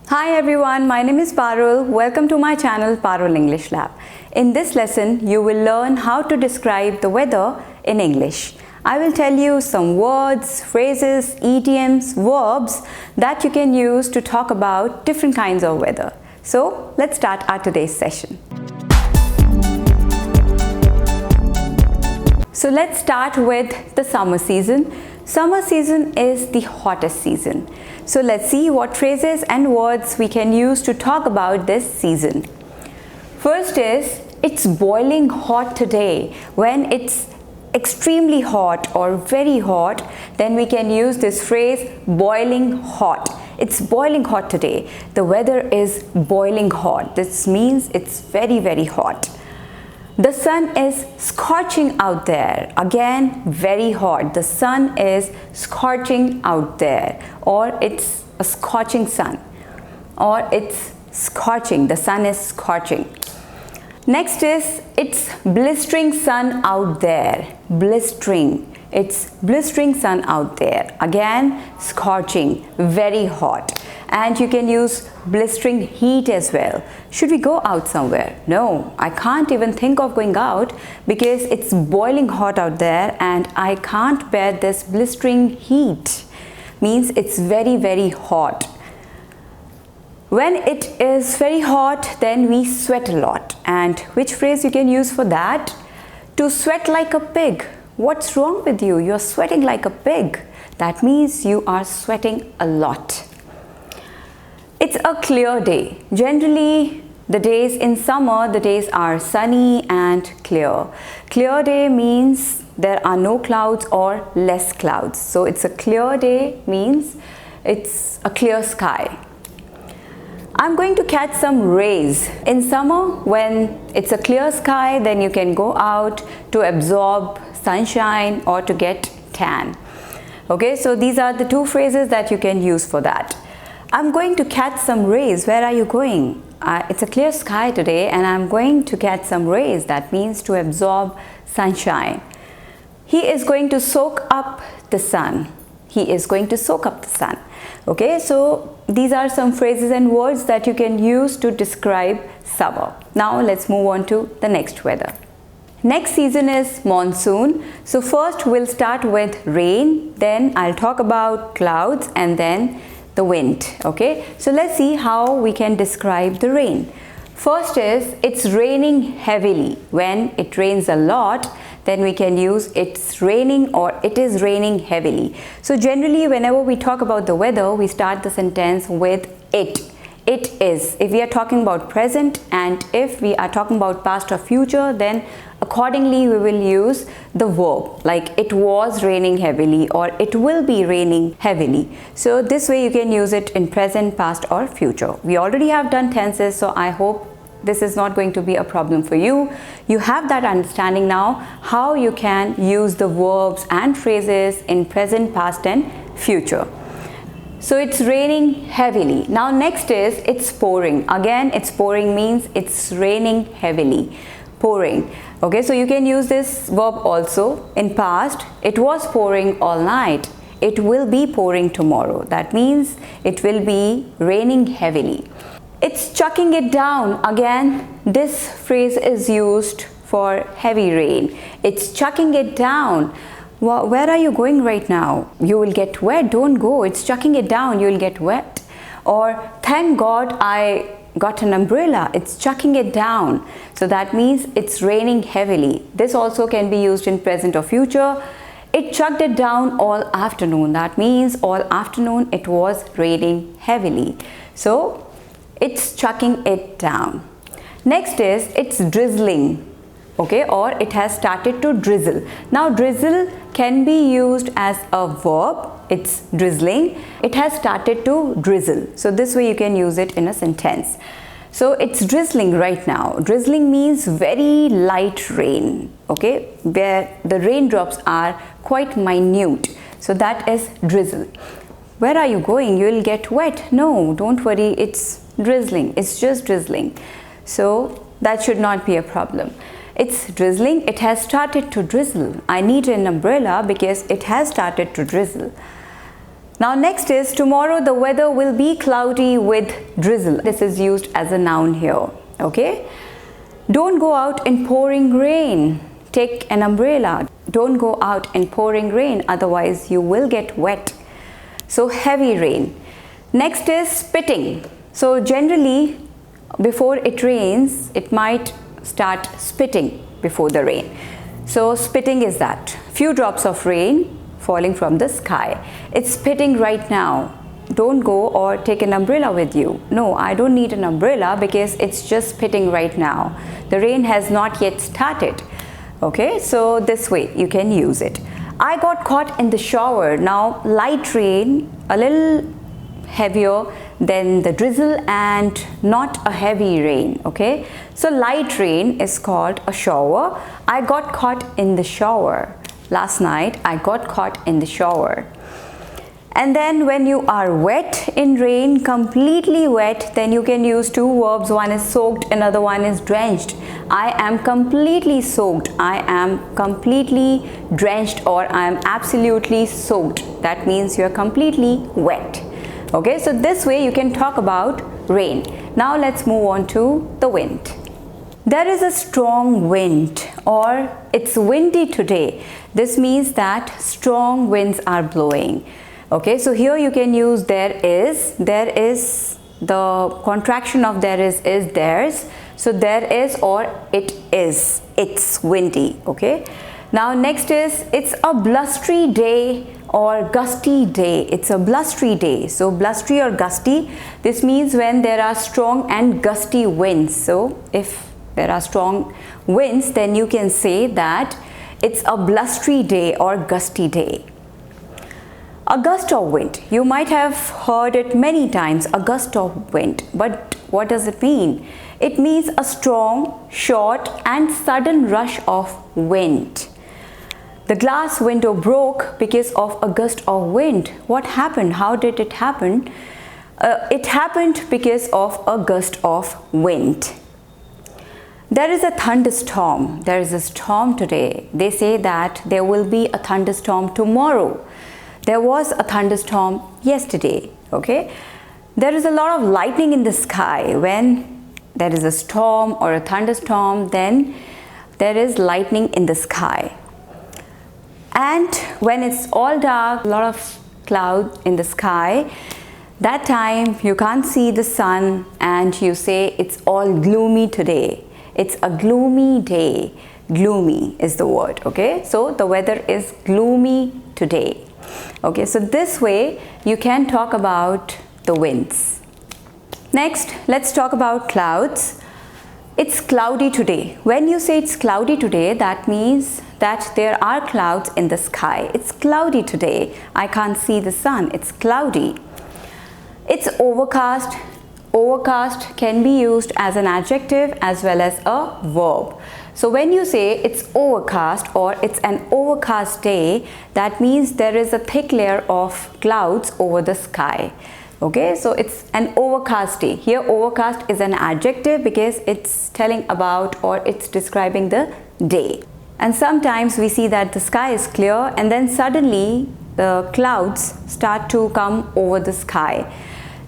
Hi everyone, my name is Parul. Welcome to my channel Parul English Lab. In this lesson, you will learn how to describe the weather in English. I will tell you some words, phrases, idioms, verbs that you can use to talk about different kinds of weather. So, let's start our today's session. So, let's start with the summer season. Summer season is the hottest season. So let's see what phrases and words we can use to talk about this season. First is, it's boiling hot today. When it's extremely hot or very hot, then we can use this phrase boiling hot. It's boiling hot today. The weather is boiling hot. This means it's very hot. The sun is scorching out there. Again, very hot. The sun is scorching out there. Or it's a scorching sun. Or it's scorching. The sun is scorching. Next is, it's blistering sun out there. Blistering. It's blistering sun out there. Again, scorching. Very hot. And you can use blistering heat as well. Should we go out somewhere? No, I can't even think of going out because it's boiling hot out there and I can't bear this blistering heat. Means it's very hot. When it is very hot, then we sweat a lot. And which phrase you can use for that? To sweat like a pig. What's wrong with you? You're sweating like a pig. That means you are sweating a lot. It's a clear day. Generally, the days in summer, the days are sunny and clear. Clear day means there are no clouds or less clouds. So it's a clear day means it's a clear sky. I'm going to catch some rays. In summer, when it's a clear sky, then you can go out to absorb sunshine or to get tan. Okay, so these are the two phrases that you can use for that. I'm going to catch some rays. Where are you going? It's a clear sky today and I'm going to catch some rays. That means to absorb sunshine. He is going to soak up the sun. He is going to soak up the sun. Okay, so these are some phrases and words that you can use to describe summer. Now let's move on to the next weather. Next season is monsoon. So first we'll start with rain, then I'll talk about clouds and then the wind. Okay, so let's see how we can describe the rain. First is, it's raining heavily. When it rains a lot, then we can use it's raining or it is raining heavily. So generally, whenever we talk about the weather, we start the sentence with it. It is. If we are talking about present and if we are talking about past or future, then accordingly we will use the verb like it was raining heavily or it will be raining heavily. So this way you can use it in present, past or future. We already have done tenses, so I hope this is not going to be a problem for you. You have that understanding now how you can use the verbs and phrases in present, past and future. So it's raining heavily. Now next is it's pouring. Again, it's pouring means it's raining heavily. Pouring. Okay, so you can use this verb also in past. It was pouring all night. It will be pouring tomorrow. That means it will be raining heavily. It's chucking it down. Again, this phrase is used for heavy rain. It's chucking it down. Where are you going right now? You will get wet. Don't go. It's chucking it down. You will get wet. Or thank God I got an umbrella. It's chucking it down. So that means it's raining heavily. This also can be used in present or future. It chucked it down all afternoon. That means all afternoon it was raining heavily. So it's chucking it down. Next is it's drizzling. Okay, or it has started to drizzle. Now drizzle can be used as a verb. It's drizzling. It has started to drizzle. So this way you can use it in a sentence. So it's drizzling right now. Drizzling means very light rain. Okay, where the raindrops are quite minute. So that is drizzle. Where are you going? You will get wet. No, don't worry. It's drizzling. It's just drizzling. So that should not be a problem. It's drizzling. It has started to drizzle. I need an umbrella because it has started to drizzle. Now next is tomorrow the weather will be cloudy with drizzle. This is used as a noun here. Okay. Don't go out in pouring rain. Take an umbrella. Don't go out in pouring rain, otherwise you will get wet. So heavy rain. Next is spitting. So generally before it rains, it might start spitting before the rain. So spitting is that. Few drops of rain falling from the sky. It's spitting right now. Don't go or take an umbrella with you. No, I don't need an umbrella because it's just spitting right now. The rain has not yet started. Okay, so this way you can use it. I got caught in the shower. Now light rain, a little heavier than the drizzle and not a heavy rain. Okay, so light rain is called a shower. I got caught in the shower. Last night I got caught in the shower. And then when you are wet in rain, completely wet, then you can use two verbs. One is soaked, another one is drenched. I am completely soaked. I am completely drenched, or I am absolutely soaked. That means you are completely wet. Okay, so this way you can talk about rain. Now let's move on to the wind. There is a strong wind, or it's windy today. This means that strong winds are blowing. Okay, so here you can use there is. There is, the contraction of there is theirs. So there is or it is. It's windy. Okay. Now next is it's a blustery day or gusty day. It's a blustery day. So blustery or gusty, this means when there are strong and gusty winds. So if there are strong winds, then you can say that it's a blustery day or gusty day. A gust of wind. You might have heard it many times, a gust of wind. But what does it mean? It means a strong, short and sudden rush of wind. The glass window broke because of a gust of wind. What happened? How did it happen? It happened because of a gust of wind. There is a thunderstorm. There is a storm today. They say that there will be a thunderstorm tomorrow. There was a thunderstorm yesterday. Okay. There is a lot of lightning in the sky. When there is a storm or a thunderstorm, then there is lightning in the sky. And when it's all dark, a lot of clouds in the sky, that time you can't see the sun and you say it's all gloomy today. It's a gloomy day. Gloomy is the word. Okay, so the weather is gloomy today. Okay, so this way you can talk about the winds. Next, let's talk about clouds. It's cloudy today. When you say it's cloudy today, that means that there are clouds in the sky. It's cloudy today. I can't see the sun. It's cloudy. It's overcast. Overcast can be used as an adjective as well as a verb. So when you say it's overcast or it's an overcast day, that means there is a thick layer of clouds over the sky. Okay, so it's an overcast day. Here overcast is an adjective because it's telling about or it's describing the day. And sometimes we see that the sky is clear and then suddenly the clouds start to come over the sky.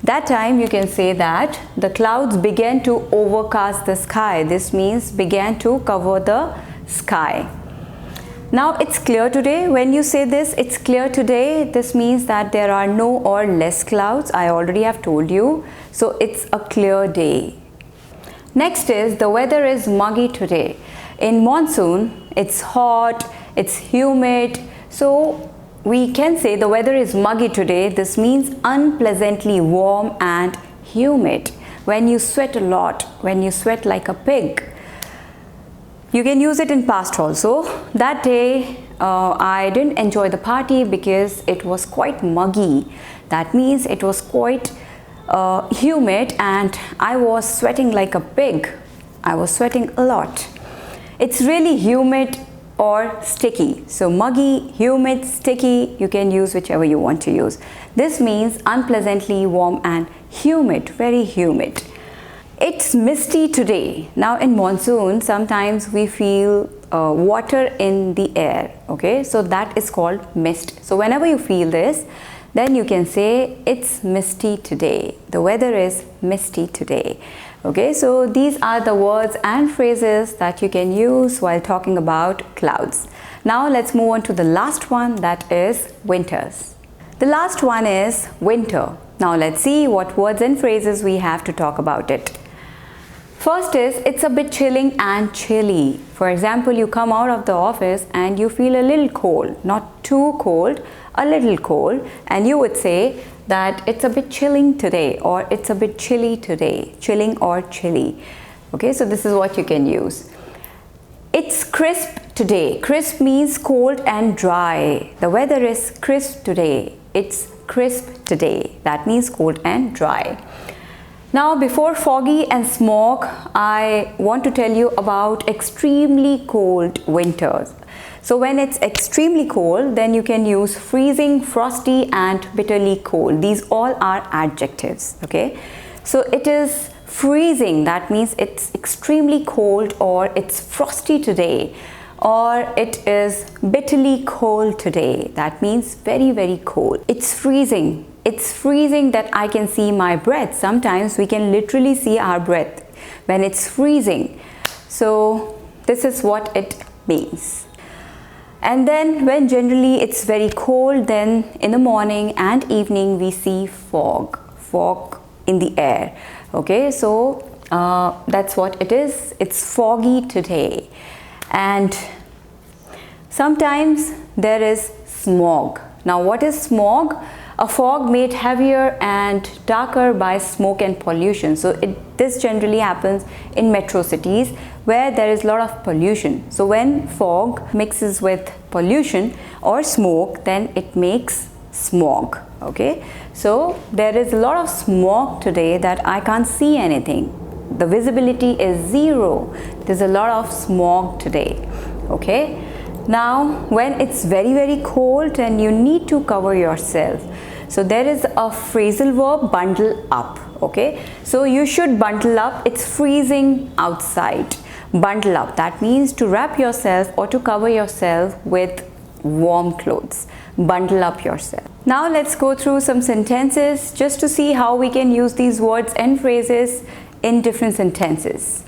That time you can say that the clouds began to overcast the sky. This means began to cover the sky. Now it's clear today. When you say this, it's clear today, this means that there are no or less clouds. I already have told you. So it's a clear day. Next is the weather is muggy today. In monsoon, it's hot, it's humid. So we can say the weather is muggy today. This means unpleasantly warm and humid. When you sweat a lot, when you sweat like a pig. You can use it in past also. That day I didn't enjoy the party because it was quite muggy. That means it was quite humid and I was sweating like a pig. I was sweating a lot. It's really humid or sticky. So muggy, humid, sticky, you can use whichever you want to use. This means unpleasantly warm and humid, very humid. It's misty today. Now in monsoon, sometimes we feel water in the air. Okay, so that is called mist. So whenever you feel this, then you can say it's misty today. The weather is misty today. Okay, so these are the words and phrases that you can use while talking about clouds. Now let's move on to the last one, that is winters. The last one is winter. Now let's see what words and phrases we have to talk about it. First is, it's a bit chilling and chilly. For example, you come out of the office and you feel a little cold, not too cold, a little cold, and you would say that it's a bit chilling today, or it's a bit chilly today, chilling or chilly. Okay, so this is what you can use. It's crisp today. Crisp means cold and dry. The weather is crisp today. It's crisp today. That means cold and dry. Now, before foggy and smog, I want to tell you about extremely cold winters. So when it's extremely cold, then you can use freezing, frosty and bitterly cold. These all are adjectives. Okay, so it is freezing, that means it's extremely cold, or it's frosty today, or it is bitterly cold today. That means very, very cold. It's freezing. It's freezing that I can see my breath. Sometimes we can literally see our breath when it's freezing. So this is what it means. And then when generally it's very cold, then in the morning and evening we see fog in the air. Okay, so that's what it is. It's foggy today. And sometimes there is smog. Now what is smog? A fog made heavier and darker by smoke and pollution. So this generally happens in metro cities where there is a lot of pollution. So when fog mixes with pollution or smoke, then it makes smog. Okay, so there is a lot of smog today that I can't see anything. The visibility is zero. There's a lot of smog today. Okay, now when it's very, very cold and you need to cover yourself, so there is a phrasal verb, bundle up. Okay, so you should bundle up. It's freezing outside. Bundle up, that means to wrap yourself or to cover yourself with warm clothes. Bundle up yourself. Now let's go through some sentences just to see how we can use these words and phrases in different sentences.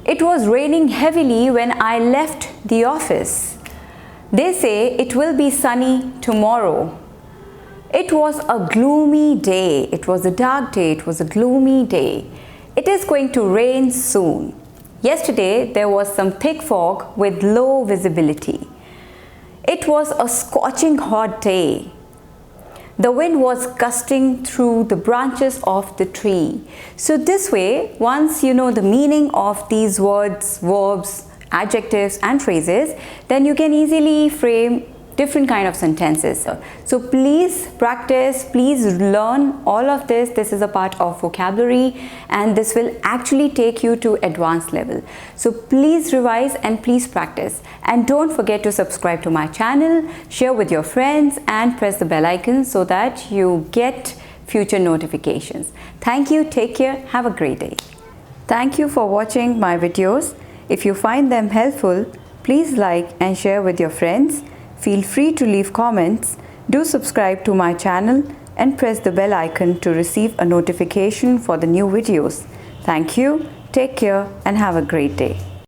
It was raining heavily when I left the office. They say it will be sunny tomorrow. It was a gloomy day. It was a dark day. It was a gloomy day. It is going to rain soon. Yesterday there was some thick fog with low visibility. It was a scorching hot day. The wind was gusting through the branches of the tree. So this way, once you know the meaning of these words, verbs, adjectives and phrases, then you can easily frame different kind of sentences. So please practice, please learn all of this. This is a part of vocabulary and this will actually take you to advanced level. So please revise and please practice, and don't forget to subscribe to my channel, share with your friends and press the bell icon so that you get future notifications. Thank you, take care, have a great day. Thank you for watching my videos. If you find them helpful, please like and share with your friends. Feel free to leave comments. Do subscribe to my channel and press the bell icon to receive a notification for the new videos. Thank you, take care and have a great day.